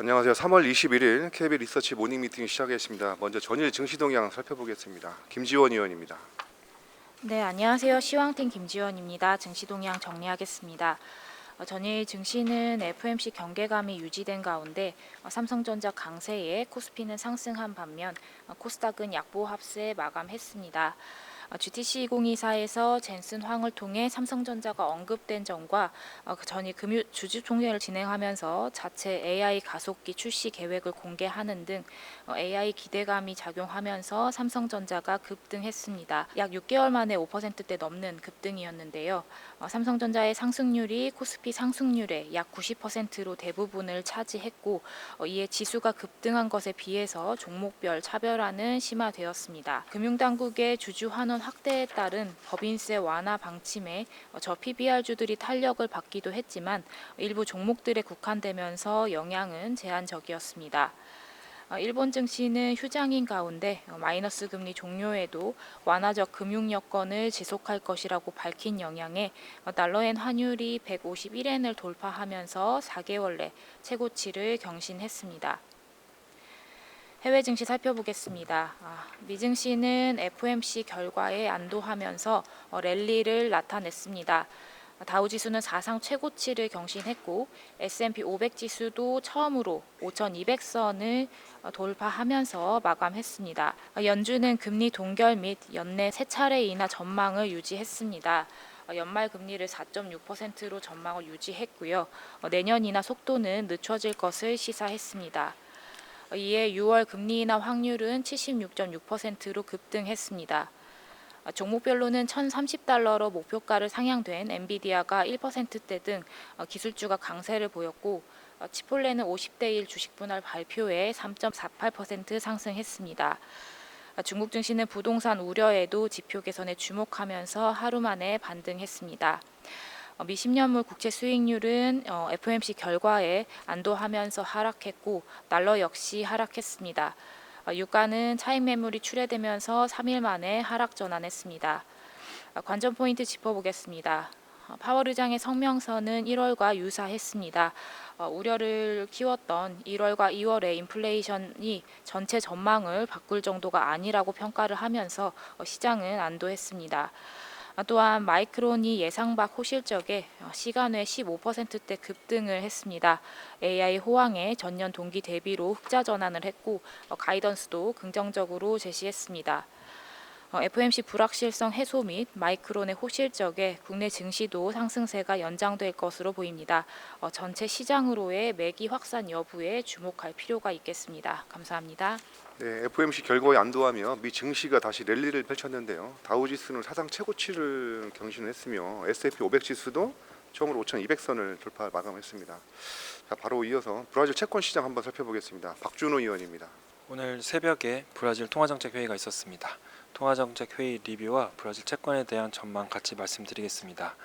안녕하세요. 3월 21일 KB 리서치 모닝 미팅 시작하겠습니다. 먼저 전일 증시 동향 살펴보겠습니다. 김지원 의원입니다. 네, 안녕하세요. 시황팀 김지원입니다. 증시 동향 정리하겠습니다. 전일 증시는 FOMC 경계감이 유지된 가운데 삼성전자 강세에 코스피는 상승한 반면 코스닥은 약보 합세에 마감했습니다. GTC 2024에서 젠슨 황을 통해 삼성전자가 언급된 점과 전일 주주총회를 진행하면서 자체 AI 가속기 출시 계획을 공개하는 등 AI 기대감이 작용하면서 삼성전자가 급등했습니다. 약 6개월 만에 5%대 넘는 급등이었는데요. 삼성전자의 상승률이 코스피 상승률의 약 90%로 대부분을 차지했고 이에 지수가 급등한 것에 비해서 종목별 차별화는 심화되었습니다. 금융당국의 주주 환원 확대에 따른 법인세 완화 방침에 저 PBR주들이 탄력을 받기도 했지만 일부 종목들에 국한되면서 영향은 제한적이었습니다. 일본 증시는 휴장인 가운데 마이너스 금리 종료에도 완화적 금융 여건을 지속할 것이라고 밝힌 영향에 달러엔 환율이 151엔을 돌파하면서 4개월 내 최고치를 경신했습니다. 해외 증시 살펴보겠습니다. 미 증시는 FOMC 결과에 안도하면서 랠리를 나타냈습니다. 다우지수는 사상 최고치를 경신했고 S&P 500 지수도 처음으로 5,200선을 돌파하면서 마감했습니다. 연준은 금리 동결 및 연내 세 차례 인하 전망을 유지했습니다. 연말 금리를 4.6%로 전망을 유지했고요. 내년 인하 속도는 늦춰질 것을 시사했습니다. 이에 6월 금리 인하 확률은 76.6%로 급등했습니다. 종목별로는 1,030달러로 목표가를 상향된 엔비디아가 1%대 등 기술주가 강세를 보였고 치폴레는 50대 1 주식 분할 발표에 3.48% 상승했습니다. 중국 증시는 부동산 우려에도 지표 개선에 주목하면서 하루 만에 반등했습니다. 미 10년물 국채 수익률은 FOMC 결과에 안도하면서 하락했고 달러 역시 하락했습니다. 유가는 차익 매물이 출회되면서 3일 만에 하락 전환했습니다. 관전 포인트 짚어보겠습니다. 파월 의장의 성명서는 1월과 유사했습니다. 우려를 키웠던 1월과 2월의 인플레이션이 전체 전망을 바꿀 정도가 아니라고 평가를 하면서 시장은 안도했습니다. 또한 마이크론이 예상 밖 호실적에 시간외 15%대 급등을 했습니다. AI 호황에 전년 동기 대비로 흑자 전환을 했고 가이던스도 긍정적으로 제시했습니다. FOMC 불확실성 해소 및 마이크론의 호실적에 국내 증시도 상승세가 연장될 것으로 보입니다. 전체 시장으로의 매기 확산 여부에 주목할 필요가 있겠습니다. 감사합니다. 네, FOMC 결과에 안도하며 미 증시가 다시 랠리를 펼쳤는데요. 다우지수는 사상 최고치를 경신했으며 S&P 500 지수도 처음으로 5,200선을 돌파 마감했습니다. 자, 바로 이어서 브라질 채권 시장 한번 살펴보겠습니다. 박준호 의원입니다. 오늘 새벽에 브라질 통화정책회의가 있었습니다. 통화정책회의 리뷰와 브라질 채권에 대한 전망 같이 말씀드리겠습니다.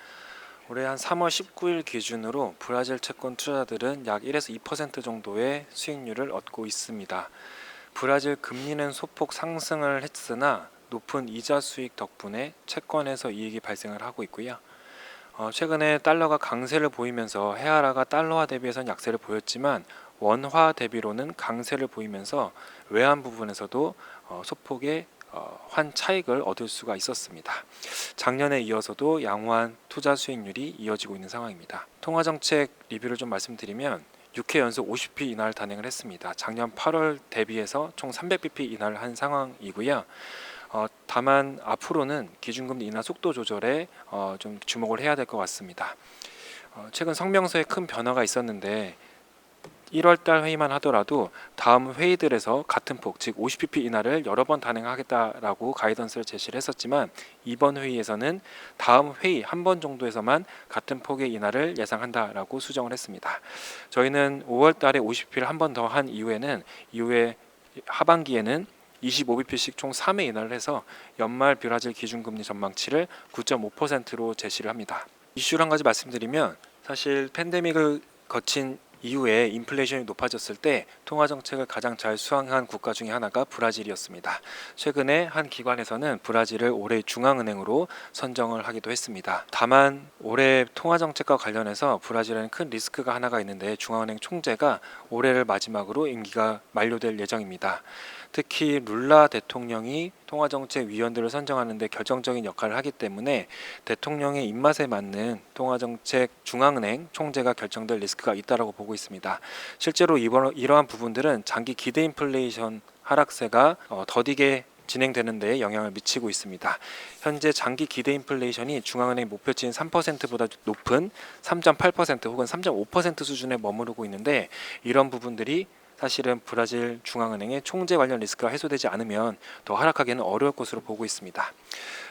올해 한 3월 19일 기준으로 브라질 채권 투자자들은 약 1에서 2% 정도의 수익률을 얻고 있습니다. 브라질 금리는 소폭 상승을 했으나 높은 이자 수익 덕분에 채권에서 이익이 발생을 하고 있고요. 최근에 달러가 강세를 보이면서 헤아라가 달러화 대비해서는 약세를 보였지만 원화 대비로는 강세를 보이면서 외환 부분에서도 소폭의 환 차익을 얻을 수가 있었습니다. 작년에 이어서도 양호한 투자 수익률이 이어지고 있는 상황입니다. 통화정책 리뷰를 좀 말씀드리면 6회 연속 50bp 인하를 단행을 했습니다. 작년 8월 대비해서 총 300bp 인하를 한 상황이고요. 다만 앞으로는 기준금리 인하 속도 조절에 좀 주목을 해야 될 것 같습니다. 최근 성명서에 큰 변화가 있었는데 1월달 회의만 하더라도 다음 회의들에서 같은 폭, 즉 50bp 인하를 여러 번 단행하겠다라고 가이던스를 제시를 했었지만 이번 회의에서는 다음 회의 한 번 정도에서만 같은 폭의 인하를 예상한다라고 수정을 했습니다. 저희는 5월달에 50bp를 한 번 더 한 이후에 하반기에는 25bp씩 총 3회 인하를 해서 연말 브라질 기준금리 전망치를 9.5%로 제시를 합니다. 이슈를 한 가지 말씀드리면 사실 팬데믹을 거친 이후에 인플레이션이 높아졌을 때 통화 정책을 가장 잘 수행한 국가 중에 하나가 브라질이었습니다. 최근에 한 기관에서는 브라질을 올해 중앙은행으로 선정을 하기도 했습니다. 다만 올해 통화 정책과 관련해서 브라질에는 큰 리스크가 하나가 있는데 중앙은행 총재가 올해를 마지막으로 임기가 만료될 예정입니다. 특히 룰라 대통령이 통화정책 위원들을 선정하는 데 결정적인 역할을 하기 때문에 대통령의 입맛에 맞는 통화정책 중앙은행 총재가 결정될 리스크가 있다고 보고 있습니다. 실제로 이러한 부분들은 장기 기대 인플레이션 하락세가 더디게 진행되는 데 영향을 미치고 있습니다. 현재 장기 기대 인플레이션이 중앙은행 목표치인 3%보다 높은 3.8% 혹은 3.5% 수준에 머무르고 있는데 이런 부분들이 사실은 브라질 중앙은행의 총재 관련 리스크가 해소되지 않으면 더 하락하기는 어려울 것으로 보고 있습니다.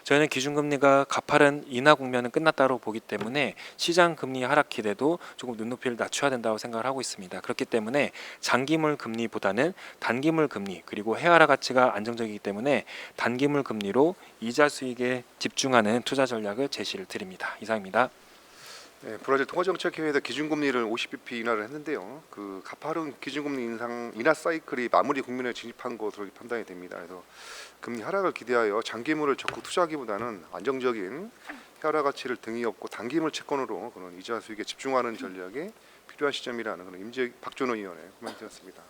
저희는 기준금리가 가파른 인하 국면은 끝났다고 보기 때문에 시장 금리 하락 기대도 조금 눈높이를 낮춰야 된다고 생각을 하고 있습니다. 그렇기 때문에 장기물 금리보다는 단기물 금리 그리고 해외화 가치가 안정적이기 때문에 단기물 금리로 이자 수익에 집중하는 투자 전략을 제시를 드립니다. 이상입니다. 네, 브라질 통화정책회의에서 기준금리를 50bp 인하를 했는데요. 그 가파른 기준금리 인하 사이클이 마무리 국면에 진입한 것으로 판단이 됩니다. 그래서 금리 하락을 기대하여 장기물을 적극 투자하기보다는 안정적인 해외화 가치를 등이 업고 단기물 채권으로 그런 이자 수익에 집중하는 전략이 필요한 시점이라는 그런 박준호 의원의 코멘트였습니다.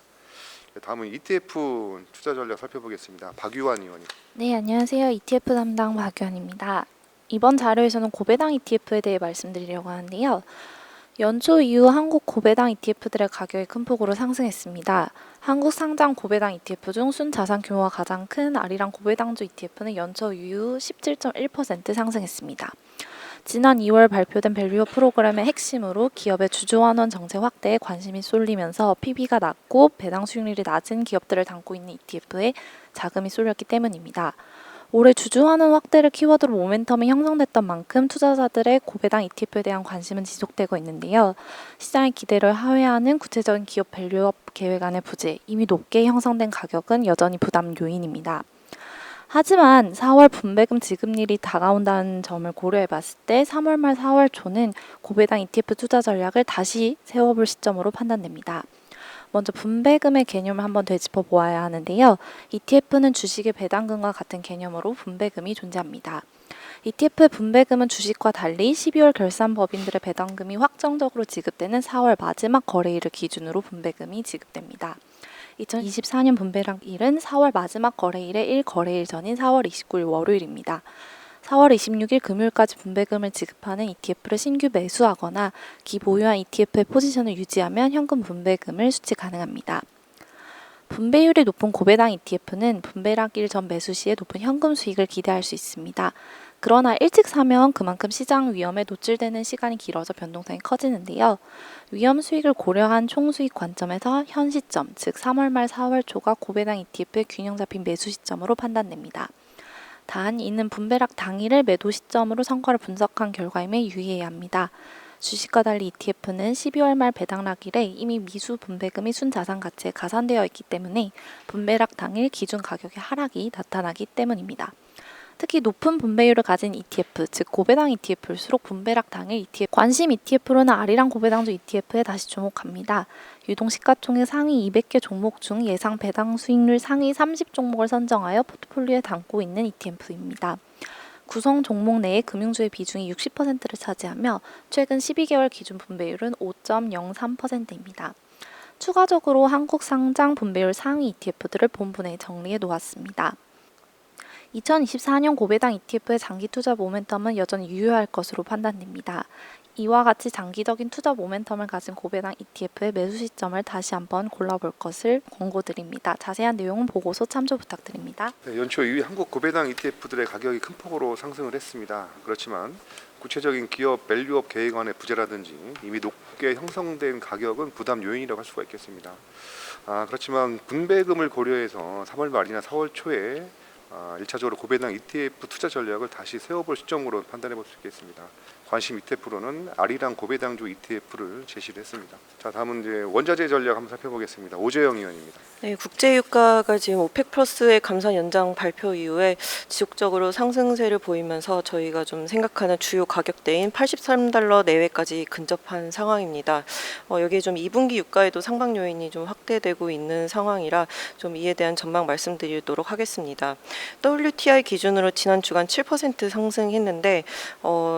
네, 다음은 ETF 투자 전략 살펴보겠습니다. 박유환 의원님. 네, 안녕하세요. ETF 담당 박유한입니다. 이번 자료에서는 고배당 ETF에 대해 말씀드리려고 하는데요. 연초 이후 한국 고배당 ETF들의 가격이 큰 폭으로 상승했습니다. 한국 상장 고배당 ETF 중 순자산 규모가 가장 큰 아리랑 고배당주 ETF는 연초 이후 17.1% 상승했습니다. 지난 2월 발표된 밸류업 프로그램의 핵심으로 기업의 주주환원 정책 확대에 관심이 쏠리면서 PB가 낮고 배당 수익률이 낮은 기업들을 담고 있는 ETF에 자금이 쏠렸기 때문입니다. 올해 주주환원 확대를 키워드로 모멘텀이 형성됐던 만큼 투자자들의 고배당 ETF에 대한 관심은 지속되고 있는데요. 시장의 기대를 하회하는 구체적인 기업 밸류업 계획안의 부재, 이미 높게 형성된 가격은 여전히 부담 요인입니다. 하지만 4월 분배금 지급일이 다가온다는 점을 고려해 봤을 때 3월 말 4월 초는 고배당 ETF 투자 전략을 다시 세워볼 시점으로 판단됩니다. 먼저 분배금의 개념을 한번 되짚어 보아야 하는데요. ETF는 주식의 배당금과 같은 개념으로 분배금이 존재합니다. ETF의 분배금은 주식과 달리 12월 결산 법인들의 배당금이 확정적으로 지급되는 4월 마지막 거래일을 기준으로 분배금이 지급됩니다. 2024년 분배락일은 4월 마지막 거래일의 1거래일 전인 4월 29일 월요일입니다. 4월 26일 금요일까지 분배금을 지급하는 ETF를 신규 매수하거나 기보유한 ETF의 포지션을 유지하면 현금 분배금을 수취 가능합니다. 분배율이 높은 고배당 ETF는 분배락일 전 매수 시에 높은 현금 수익을 기대할 수 있습니다. 그러나 일찍 사면 그만큼 시장 위험에 노출되는 시간이 길어져 변동성이 커지는데요. 위험 수익을 고려한 총수익 관점에서 현 시점, 즉 3월 말 4월 초가 고배당 ETF의 균형 잡힌 매수 시점으로 판단됩니다. 단, 이는 분배락 당일을 매도 시점으로 성과를 분석한 결과임에 유의해야 합니다. 주식과 달리 ETF는 12월 말 배당락일에 이미 미수 분배금이 순자산 가치에 가산되어 있기 때문에 분배락 당일 기준 가격의 하락이 나타나기 때문입니다. 특히 높은 분배율을 가진 ETF, 즉 고배당 ETF일수록 분배락 당일 ETF, 관심 ETF로는 아리랑 고배당주 ETF에 다시 주목합니다. 유동 시가총액 상위 200개 종목 중 예상 배당 수익률 상위 30종목을 선정하여 포트폴리오에 담고 있는 ETF입니다. 구성 종목 내의 금융주의 비중이 60%를 차지하며 최근 12개월 기준 분배율은 5.03%입니다. 추가적으로 한국 상장 분배율 상위 ETF들을 본분에 정리해 놓았습니다. 2024년 고배당 ETF의 장기 투자 모멘텀은 여전히 유효할 것으로 판단됩니다. 이와 같이 장기적인 투자 모멘텀을 가진 고배당 ETF의 매수 시점을 다시 한번 골라볼 것을 권고드립니다. 자세한 내용은 보고서 참조 부탁드립니다. 네, 연초 이후 한국 고배당 ETF들의 가격이 큰 폭으로 상승을 했습니다. 그렇지만 구체적인 기업 밸류업 계획안의 부재라든지 이미 높게 형성된 가격은 부담 요인이라고 할 수가 있겠습니다. 그렇지만 분배금을 고려해서 3월 말이나 4월 초에 1차적으로 고배당 ETF 투자 전략을 다시 세워볼 시점으로 판단해 볼 수 있겠습니다. 관심 ETF로는 아리랑 고배당주 ETF를 제시를 했습니다. 자, 다음은 이제 원자재 전략 한번 살펴보겠습니다. 오재영 의원입니다. 네, 국제유가가 지금 오펙 플러스의 감산 연장 발표 이후에 지속적으로 상승세를 보이면서 저희가 좀 생각하는 주요 가격대인 83달러 내외까지 근접한 상황입니다. 여기에 좀 2분기 유가에도 상방 요인이 좀 확대되고 있는 상황이라 좀 이에 대한 전망 말씀드리도록 하겠습니다. WTI 기준으로 지난 주간 7% 상승했는데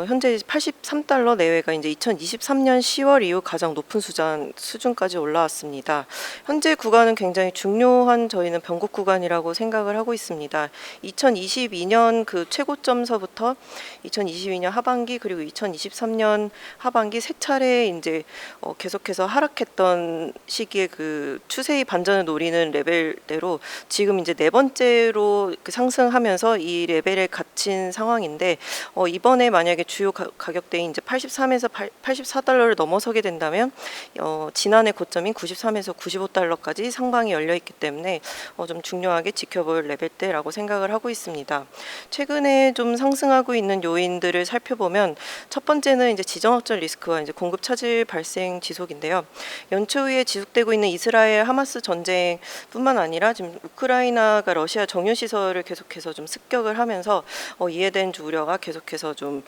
현재 83달러 내외가 이제 2023년 10월 이후 가장 높은 수준까지 올라왔습니다. 현재 구간은 굉장히 중요한 저희는 변곡 구간이라고 생각을 하고 있습니다. 2022년 그 최고점서부터 2022년 하반기 그리고 2023년 하반기 세 차례 이제 계속해서 하락했던 시기에 그 추세의 반전을 노리는 레벨대로 지금 이제 네 번째로 그 상승하면서 이 레벨에 갇힌 상황인데 이번에 만약에 주요 가격대인 이제 83에서 84달러를 넘어서게 된다면 지난해 고점인 93에서 95달러까지 상방이 열려 있기 때문에 좀 중요하게 지켜볼 레벨대라고 생각을 하고 있습니다. 최근에 좀 상승하고 있는 요인들을 살펴보면 첫 번째는 이제 지정학적 리스크와 이제 공급 차질 발생 지속인데요. 연초에 지속되고 있는 이스라엘 하마스 전쟁뿐만 아니라 지금 우크라이나가 러시아 정유 시설을 계속해서 좀 습격을 하면서 이에 대한 우려가 계속해서 좀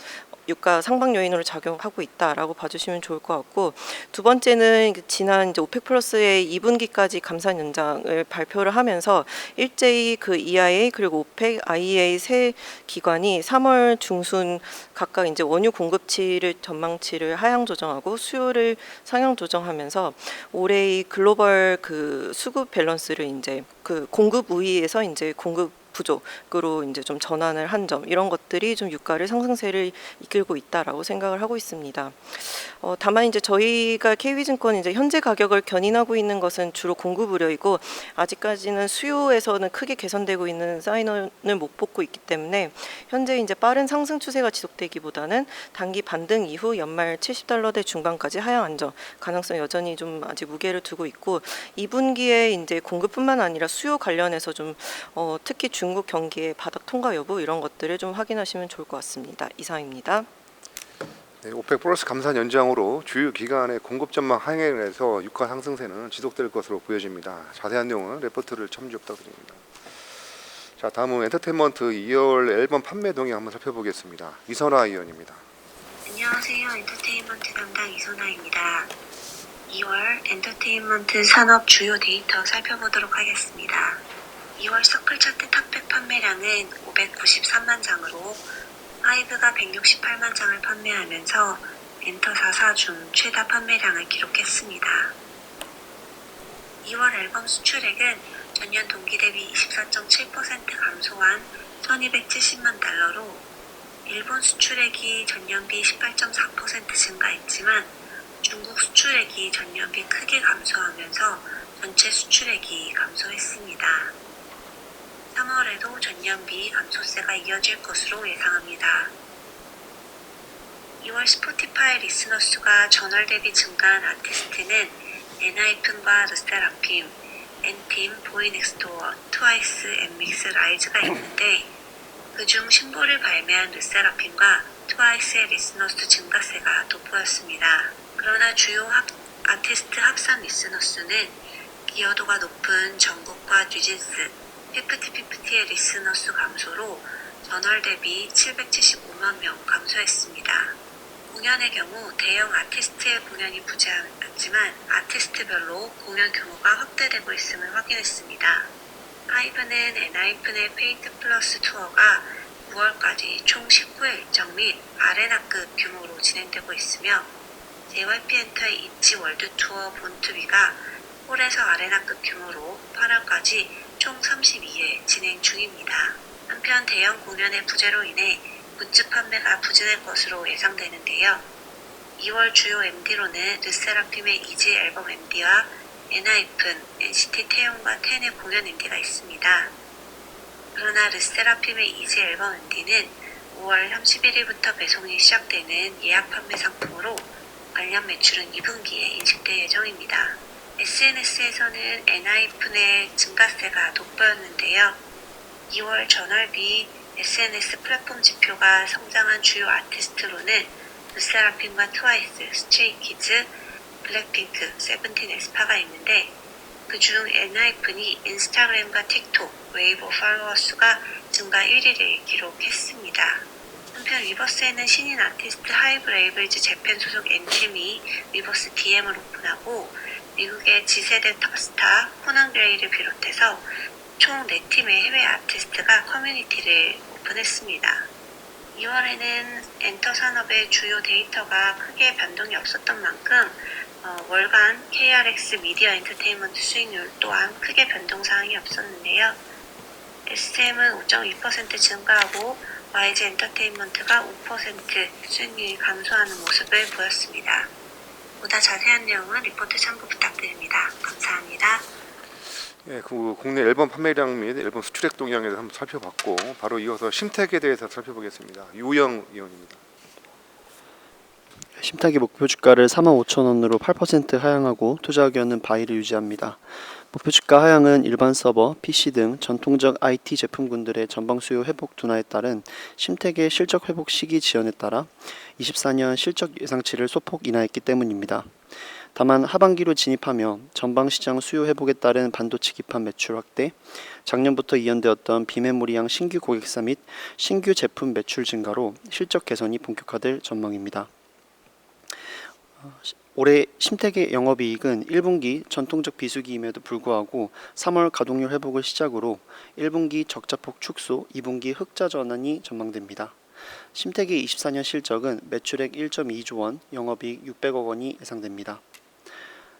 유가 상방 요인으로 작용하고 있다라고 봐주시면 좋을 것 같고, 두 번째는 지난 이제 오펙 플러스의 2분기까지 감산 연장을 발표를 하면서 일제히 그 EIA 그리고 오펙, IEA 세 기관이 3월 중순 각각 이제 원유 공급치를 전망치를 하향 조정하고 수요를 상향 조정하면서 올해의 글로벌 그 수급 밸런스를 이제 그 공급 우위에서 이제 공급 부족으로 이제 좀 전환을 한 점, 이런 것들이 좀 유가를 상승세를 이끌고 있다라고 생각을 하고 있습니다. 다만 이제 저희가 KB증권 이제 현재 가격을 견인하고 있는 것은 주로 공급 우려이고 아직까지는 수요에서는 크게 개선되고 있는 사인을 못 보고 있기 때문에 현재 이제 빠른 상승 추세가 지속되기보다는 단기 반등 이후 연말 70달러대 중반까지 하향 안정 가능성 여전히 좀 아직 무게를 두고 있고, 2분기에 이제 공급뿐만 아니라 수요 관련해서 좀 특히 중국 경기의 바닥 통과 여부 이런 것들을 좀 확인하시면 좋을 것 같습니다. 이상입니다. 네, 오펙 플러스 감산 연장으로 주요 기간의 공급 전망 하향을 해서 유가 상승세는 지속될 것으로 보여집니다. 자세한 내용은 레포트를 참조 부탁드립니다. 자, 다음은 엔터테인먼트 2월 앨범 판매 동향 한번 살펴보겠습니다. 이선아 의원입니다. 안녕하세요. 엔터테인먼트 담당 이선아입니다. 2월 엔터테인먼트 산업 주요 데이터 살펴보도록 하겠습니다. 2월 서클 차트 탑100 판매량은 593만 장으로 하이브가 168만 장을 판매하면서 엔터 4사 중 최다 판매량을 기록했습니다. 2월 앨범 수출액은 전년 동기 대비 24.7% 감소한 1270만 달러로 일본 수출액이 전년비 18.4% 증가했지만 중국 수출액이 전년비 크게 감소하면서 전체 수출액이 감소했습니다. 3월에도 전년비 감소세가 이어질 것으로 예상합니다. 2월 스포티파이 리스너 수가 전월 대비 증가한 아티스트는 엔하이픈과 르세라핌, 엔팀, 보이넥스토어, 트와이스, 엠믹스, 라이즈가 있는데 그중 신보를 발매한 르세라핌과 트와이스의 리스너 수 증가세가 돋보였습니다. 그러나 주요 아티스트 합산 리스너 수는 기여도가 높은 정국과 뉴진스, 피프티피프티의 리스너 수 감소로 전월 대비 775만 명 감소했습니다. 공연의 경우 대형 아티스트의 공연이 부재하지만 아티스트별로 공연 규모가 확대되고 있음을 확인했습니다. 하이브는 엔하이픈의 페이트 플러스 투어가 9월까지 총 19회 일정 및 아레나급 규모로 진행되고 있으며 JYP 엔터의 이치 월드 투어 본투비가 홀에서 아레나급 규모로 8월까지 총 32회 진행 중입니다. 한편 대형 공연의 부재로 인해 굿즈 판매가 부진할 것으로 예상되는데요. 2월 주요 MD로는 르세라핌의 2집 앨범 MD와 엔하이픈, NCT 태용과 텐의 공연 MD가 있습니다. 그러나 르세라핌의 2집 앨범 MD는 5월 31일부터 배송이 시작되는 예약 판매 상품으로 관련 매출은 2분기에 인식될 예정입니다. SNS에서는 엔하이픈의 증가세가 돋보였는데요. 2월 전월비 SNS 플랫폼 지표가 성장한 주요 아티스트로는 르세라핌과 트와이스, 스트레이키즈, 블랙핑크, 세븐틴, 에스파가 있는데 그중 엔하이픈이 인스타그램과 틱톡, 웨이보 팔로워 수가 증가 1위를 기록했습니다. 한편 위버스에는 신인 아티스트 하이브 레이블즈 재팬 소속 엔팀이 위버스 DM을 오픈하고 미국의 지세대 톱스타 코난 그레이를 비롯해서 총 4팀의 해외 아티스트가 커뮤니티를 오픈했습니다. 2월에는 엔터 산업의 주요 데이터가 크게 변동이 없었던 만큼 월간 KRX 미디어 엔터테인먼트 수익률 또한 크게 변동사항이 없었는데요. SM은 5.2% 증가하고 YG 엔터테인먼트가 5% 수익률이 감소하는 모습을 보였습니다. 보다 자세한 내용은 리포트 참고 부탁드립니다. 감사합니다. 예, 그 국내 앨범 판매량 및 앨범 수출액 동향에 대해서 한번 살펴봤고 바로 이어서 심택에 대해서 살펴보겠습니다. 유영 의원입니다. 심탁의 목표 주가를 45,000원으로 8% 하향하고 투자 의견은 바이를 유지합니다. 목표 주가 하향은 일반 서버, PC 등 전통적 IT 제품군들의 전방 수요 회복 둔화에 따른 심택의 실적 회복 시기 지연에 따라 24년 실적 예상치를 소폭 인하했기 때문입니다. 다만 하반기로 진입하며 전방 시장 수요 회복에 따른 반도체 기판 매출 확대, 작년부터 이연되었던 비메모리형 신규 고객사 및 신규 제품 매출 증가로 실적 개선이 본격화될 전망입니다. 올해 심택의 영업이익은 1분기 전통적 비수기임에도 불구하고 3월 가동률 회복을 시작으로 1분기 적자폭 축소, 2분기 흑자 전환이 전망됩니다. 심택의 24년 실적은 매출액 1.2조 원, 영업이익 600억 원이 예상됩니다.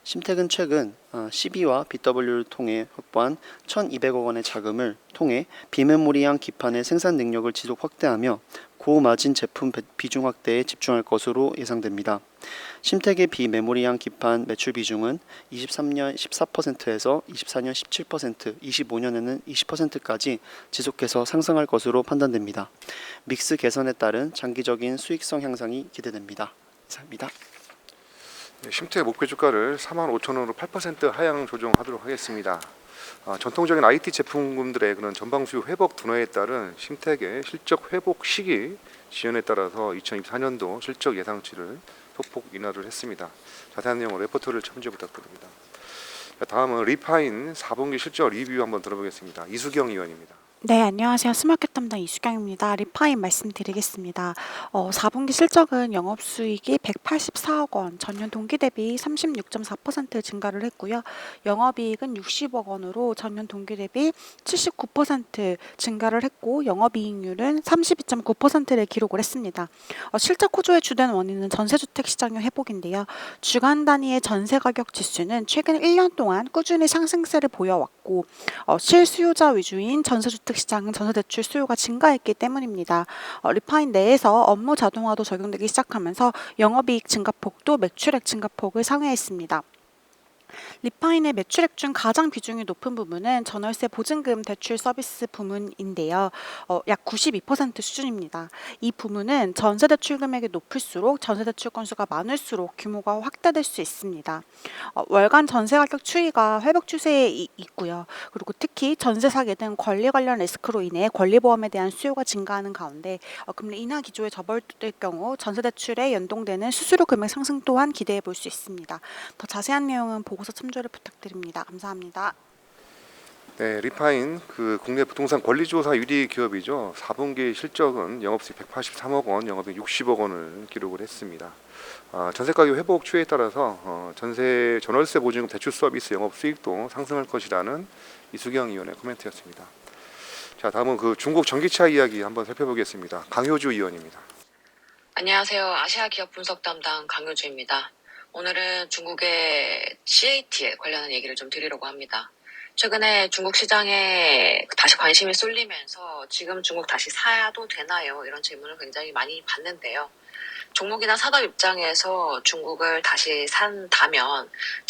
심택은 최근 CB와 BW를 통해 확보한 1,200억 원의 자금을 통해 비메모리형 기판의 생산 능력을 지속 확대하며 고마진 제품 비중 확대에 집중할 것으로 예상됩니다. 심택의 비메모리형 기판 매출 비중은 23년 14%에서 24년 17%, 25년에는 20%까지 지속해서 상승할 것으로 판단됩니다. 믹스 개선에 따른 장기적인 수익성 향상이 기대됩니다. 이상입니다. 네, 심택 목표 주가를 45,000원으로 8% 하향 조정하도록 하겠습니다. 전통적인 IT 제품군들의 그런 전방 수요 회복 둔화에 따른 심택의 실적 회복 시기 지연에 따라서 2024년도 실적 예상치를 소폭 인하를 했습니다. 자세한 내용은 레포트를 참조 부탁드립니다. 다음은 리파인 4분기 실적 리뷰 한번 들어보겠습니다. 이수경 의원입니다. 네, 안녕하세요. 스마켓 담당 이수경입니다. 리파인 말씀드리겠습니다. 4분기 실적은 영업수익이 184억 원, 전년 동기 대비 36.4% 증가를 했고요. 영업이익은 60억 원으로 전년 동기 대비 79% 증가를 했고 영업이익률은 32.9%를 기록을 했습니다. 실적 호조의 주된 원인은 전세주택 시장의 회복인데요. 주간 단위의 전세 가격 지수는 최근 1년 동안 꾸준히 상승세를 보여왔고 실수요자 위주인 전세주택 시장은 전세대출 수요가 증가했기 때문입니다. 리파인 내에서 업무 자동화도 적용되기 시작하면서 영업이익 증가폭도 매출액 증가폭을 상회했습니다. 리파인의 매출액 중 가장 비중이 높은 부분은 전월세 보증금 대출 서비스 부문인데요. 약 92% 수준입니다. 이 부문은 전세대출 금액이 높을수록 전세대출 건수가 많을수록 규모가 확대될 수 있습니다. 월간 전세 가격 추이가 회복 추세에 있고요. 그리고 특히 전세 사기 등 권리 관련 리스크로 인해 권리보험에 대한 수요가 증가하는 가운데 금리 인하 기조에 접어들 경우 전세대출에 연동되는 수수료 금액 상승 또한 기대해 볼 수 있습니다. 더 자세한 내용은 보고서 참조를 부탁드립니다. 감사합니다. 네, 리파인 국내 부동산 권리조사 1위 기업이죠. 4분기 실적은 영업수익 183억 원, 영업이익 60억 원을 기록을 했습니다. 전세 가격 회복 추이에 따라서 전월세 보증금 대출 서비스 영업 수익도 상승할 것이라는 이수경 의원의 코멘트였습니다. 자, 다음은 중국 전기차 이야기 한번 살펴보겠습니다. 강효주 의원입니다. 안녕하세요. 아시아 기업 분석 담당 강효주입니다. 오늘은 중국의 CAT에 관련한 얘기를 좀 드리려고 합니다. 최근에 중국 시장에 다시 관심이 쏠리면서 지금 중국 다시 사도 되나요? 이런 질문을 굉장히 많이 받는데요. 종목이나 산업 입장에서 중국을 다시 산다면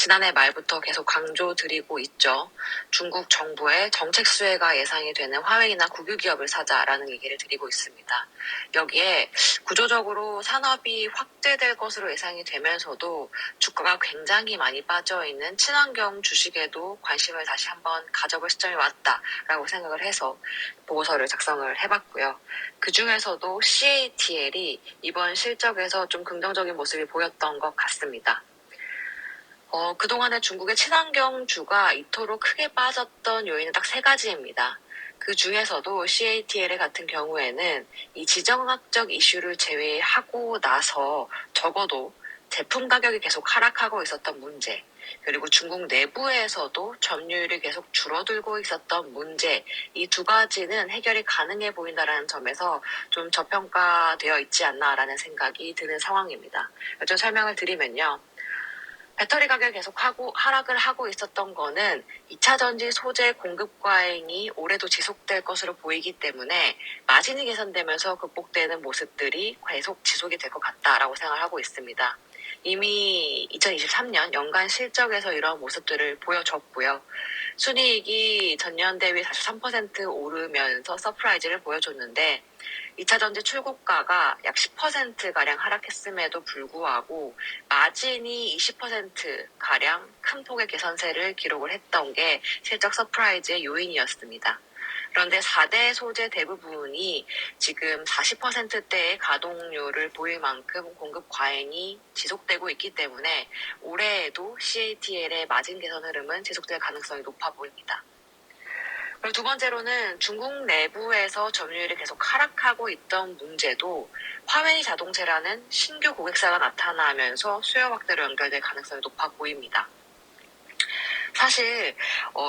지난해 말부터 계속 강조드리고 있죠. 중국 정부의 정책 수혜가 예상이 되는 화웨이나 국유기업을 사자라는 얘기를 드리고 있습니다. 여기에 구조적으로 산업이 확대될 것으로 예상이 되면서도 주가가 굉장히 많이 빠져있는 친환경 주식에도 관심을 다시 한번 가져볼 시점이 왔다라고 생각을 해서 보고서를 작성을 해봤고요. 그 중에서도 CATL이 이번 실적에서 좀 긍정적인 모습이 보였던 것 같습니다. 그동안에 중국의 친환경주가 이토록 크게 빠졌던 요인은 딱 3가지입니다. 그 중에서도 CATL 같은 경우에는 이 지정학적 이슈를 제외하고 나서 적어도 제품 가격이 계속 하락하고 있었던 문제, 그리고 중국 내부에서도 점유율이 계속 줄어들고 있었던 문제, 이 2가지는 해결이 가능해 보인다는 점에서 좀 저평가되어 있지 않나라는 생각이 드는 상황입니다. 좀 설명을 드리면요. 배터리 가격이 계속 하락을 하고 있었던 거는 2차 전지 소재 공급 과잉이 올해도 지속될 것으로 보이기 때문에 마진이 개선되면서 극복되는 모습들이 계속 지속이 될 것 같다라고 생각을 하고 있습니다. 이미 2023년 연간 실적에서 이러한 모습들을 보여줬고요. 순이익이 전년 대비 43% 오르면서 서프라이즈를 보여줬는데 2차 전지 출고가가 약 10%가량 하락했음에도 불구하고 마진이 20%가량 큰 폭의 개선세를 기록을 했던 게 실적 서프라이즈의 요인이었습니다. 그런데 4대 소재 대부분이 지금 40%대의 가동률을 보일 만큼 공급 과잉이 지속되고 있기 때문에 올해에도 CATL의 마진 개선 흐름은 지속될 가능성이 높아 보입니다. 그리고 2번째로는 중국 내부에서 점유율이 계속 하락하고 있던 문제도 화웨이 자동차라는 신규 고객사가 나타나면서 수요 확대로 연결될 가능성이 높아 보입니다. 사실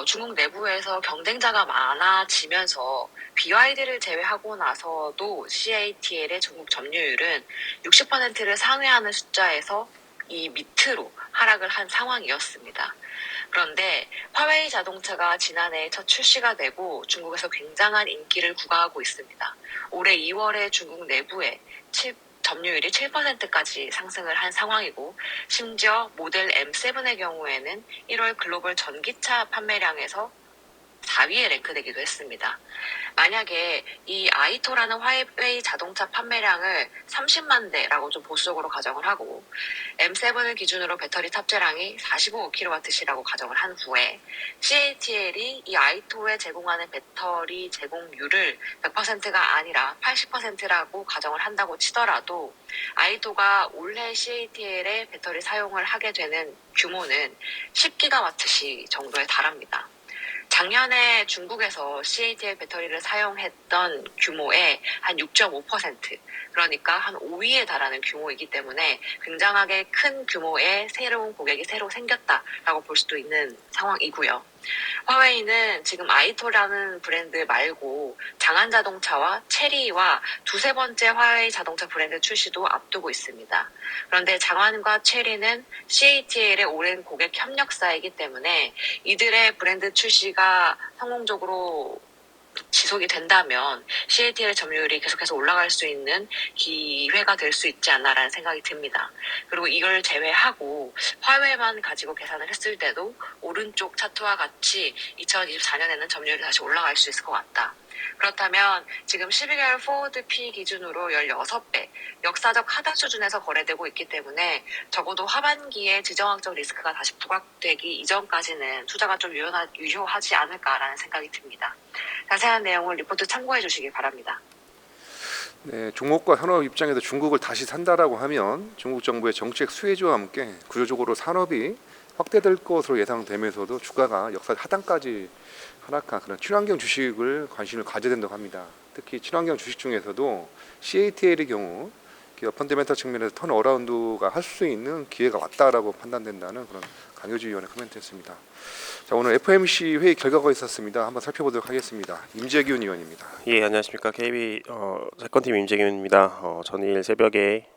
중국 내부에서 경쟁자가 많아지면서 BYD를 제외하고 나서도 CATL의 중국 점유율은 60%를 상회하는 숫자에서 이 밑으로 하락을 한 상황이었습니다. 그런데 화웨이 자동차가 지난해 첫 출시가 되고 중국에서 굉장한 인기를 구가하고 있습니다. 올해 2월에 중국 내부에 점유율이 7%까지 상승을 한 상황이고 심지어 모델 M7의 경우에는 1월 글로벌 전기차 판매량에서 4위에 랭크되기도 했습니다. 만약에 이 아이토라는 화웨이 자동차 판매량을 30만 대라고 좀 보수적으로 가정을 하고 M7을 기준으로 배터리 탑재량이 45kWh라고 가정을 한 후에 CATL이 이 아이토에 제공하는 배터리 제공률을 100%가 아니라 80%라고 가정을 한다고 치더라도 아이토가 올해 CATL의 배터리 사용을 하게 되는 규모는 10GWh 정도에 달합니다. 작년에 중국에서 CATL 배터리를 사용했던 규모의 한 6.5%, 그러니까 한 5위에 달하는 규모이기 때문에 굉장하게 큰 규모의 새로운 고객이 새로 생겼다라고 볼 수도 있는 상황이고요. 화웨이는 지금 아이토라는 브랜드 말고 장안자동차와 체리와 2~3번째 화웨이 자동차 브랜드 출시도 앞두고 있습니다. 그런데 장안과 체리는 CATL의 오랜 고객 협력사이기 때문에 이들의 브랜드 출시가 성공적으로 지속이 된다면 CATL 점유율이 계속해서 올라갈 수 있는 기회가 될 수 있지 않나라는 생각이 듭니다. 그리고 이걸 제외하고 화웨이만 가지고 계산을 했을 때도 오른쪽 차트와 같이 2024년에는 점유율이 다시 올라갈 수 있을 것 같다. 그렇다면 지금 12개월 포워드 P 기준으로 16배, 역사적 하단 수준에서 거래되고 있기 때문에 적어도 하반기에 지정학적 리스크가 다시 부각되기 이전까지는 투자가 좀 유효하지 않을까라는 생각이 듭니다. 자세한 내용을 리포트 참고해 주시기 바랍니다. 네, 종목과 산업 입장에서 중국을 다시 산다라고 하면 중국 정부의 정책 수혜주와 함께 구조적으로 산업이 확대될 것으로 예상되면서도 주가가 역사 하단까지 하락한 그런 친환경 주식을 관심을 가져야 된다고 합니다. 특히 친환경 주식 중에서도 CATL의 경우 기업 펀더멘털 측면에서 턴어라운드가 할 수 있는 기회가 왔다라고 판단된다는 그런 강효주 위원의 코멘트였습니다. 자, 오늘 FOMC 회의 결과가 있었습니다. 한번 살펴보도록 하겠습니다. 임재균 의원입니다. 예, 안녕하십니까. KB 채권팀 임재균입니다. 전일 새벽에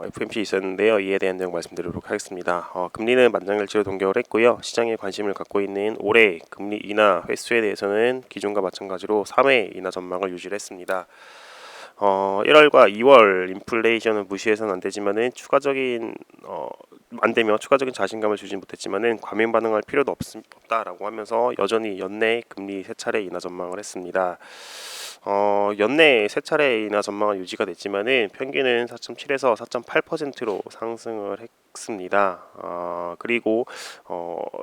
FOMC 있었는데요. 이에 대한 내용 말씀드리도록 하겠습니다. 금리는 만장일치로 동결을 했고요. 시장에 관심을 갖고 있는 올해 금리 인하 횟수에 대해서는 기존과 마찬가지로 3회 인하 전망을 유지를 했습니다. 1월과 2월 인플레이션은 무시해서는 안 되지만은 추가적인 안 되며 추가적인 자신감을 주지 못했지만은 과민 반응할 필요도 없다라고 하면서 여전히 연내 금리 세 차례 인하 전망을 했습니다. 연내 세 차례 인하 전망은 유지가 됐지만은 평균은 4.7에서 4.8%로 상승을 했습니다. 그리고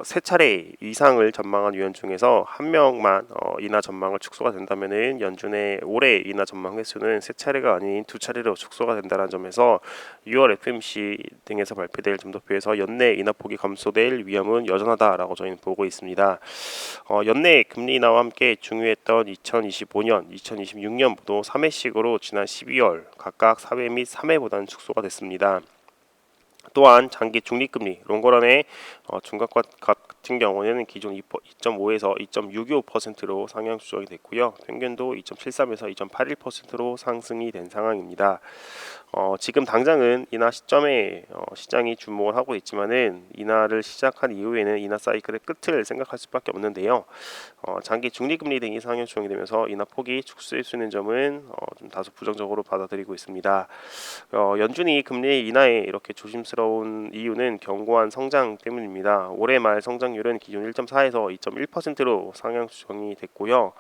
세 차례 이상을 전망한 위원 중에서 한 명만 인하 전망을 축소가 된다면은 연준의 올해 인하 전망 횟수는 세 차례가 아닌 두 차례로 축소가 된다는 점에서 6월 FMC 등에서 발표될 점도표에서 연내 인하폭이 감소될 위험은 여전하다라고 저희는 보고 있습니다. 연내 금리 인하와 함께 중요했던 2025년, 2026년도 3회씩으로 지난 12월 각각 4회 및 3회보다는 축소가 됐습니다. 또한 장기 중립금리 롱거런의 중각과 같은 경우에는 기존 2.5에서 2.625%로 상향 조정이 됐고요. 평균도 2.73에서 2.81%로 상승이 된 상황입니다. 지금 당장은 인하 시점에 시장이 주목을 하고 있지만은 인하를 시작한 이후에는 인하 사이클의 끝을 생각할 수밖에 없는데요. 장기 중립금리 등이 상향 조정이 되면서 인하 폭이 축소될 수 있는 점은 좀 다소 부정적으로 받아들이고 있습니다. 연준이 금리 인하에 이렇게 조심스러운 이유는 견고한 성장 때문입니다. 올해 말 성장률은 기존 1.4에서 2.1%로 상향 조정이 됐고요.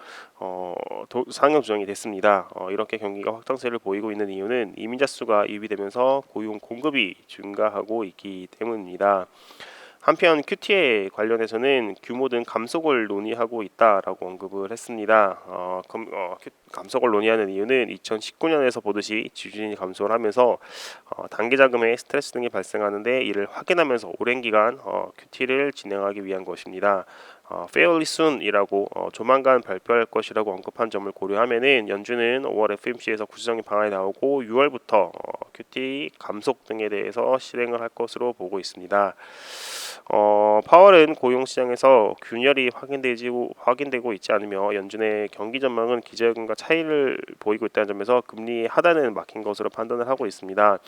상향 조정이 됐습니다. 이렇게 경기가 확장세를 보이고 있는 이유는 이민자 수가 유입되면서 고용 공급이 증가하고 있기 때문입니다. 한편 QT에 관련해서는 규모 등 감속을 논의하고 있다라고 언급을 했습니다. 감속을 논의하는 이유는 2019년에서 보듯이 지준이 감소를 하면서 단기 자금의 스트레스 등이 발생하는데 이를 확인하면서 오랜 기간 QT를 진행하기 위한 것입니다. fairly soon이라고 조만간 발표할 것이라고 언급한 점을 고려하면은 연준은 5월 FMC에서 구체적인 방안이 나오고 6월부터 QT 감속 등에 대해서 실행을 할 것으로 보고 있습니다. 파월은 고용 시장에서 균열이 확인되고 있지 않으며 연준의 경기 전망은 기자회견과 차이를 보이고 있다는 점에서 금리 하단은 막힌 것으로 판단을 하고 있습니다.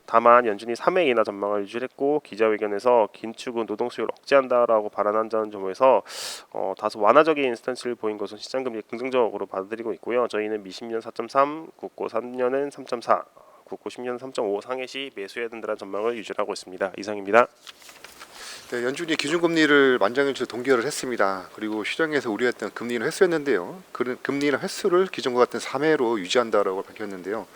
다만 연준이 3회 인하 전망을 유지했고 기자회견에서 긴축은 노동 수요를 억제한다라고 발언한다는 점에서 다소 완화적인 스탠스를 보인 것은 시장 금리에 긍정적으로 받아들이고 있고요. 저희는 미 10년 4.3, 국고 3년은 3.4, 국고 10년 3.5 상해 시 매수해야 된다는 전망을 유지하고 있습니다. 이상입니다. 네, 연준이 기준금리를 만장일치 동결을 했습니다. 그리고 시장에서 우려했던 금리는 횟수였는데요. 그 금리는 횟수를 기존과 같은 3회로 유지한다라고 밝혔는데요.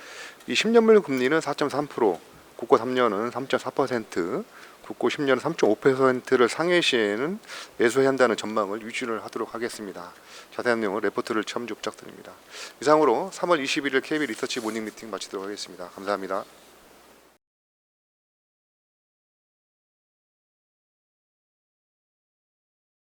이 10년물 금리는 4.3%, 국고 3년은 3.4%, 국고 10년은 3.5%를 상해 시에는 매수해야 한다는 전망을 유지를 하도록 하겠습니다. 자세한 내용은 레포트를 참조 부탁드립니다. 이상으로 3월 21일 KB 리서치 모닝 미팅 마치도록 하겠습니다. 감사합니다.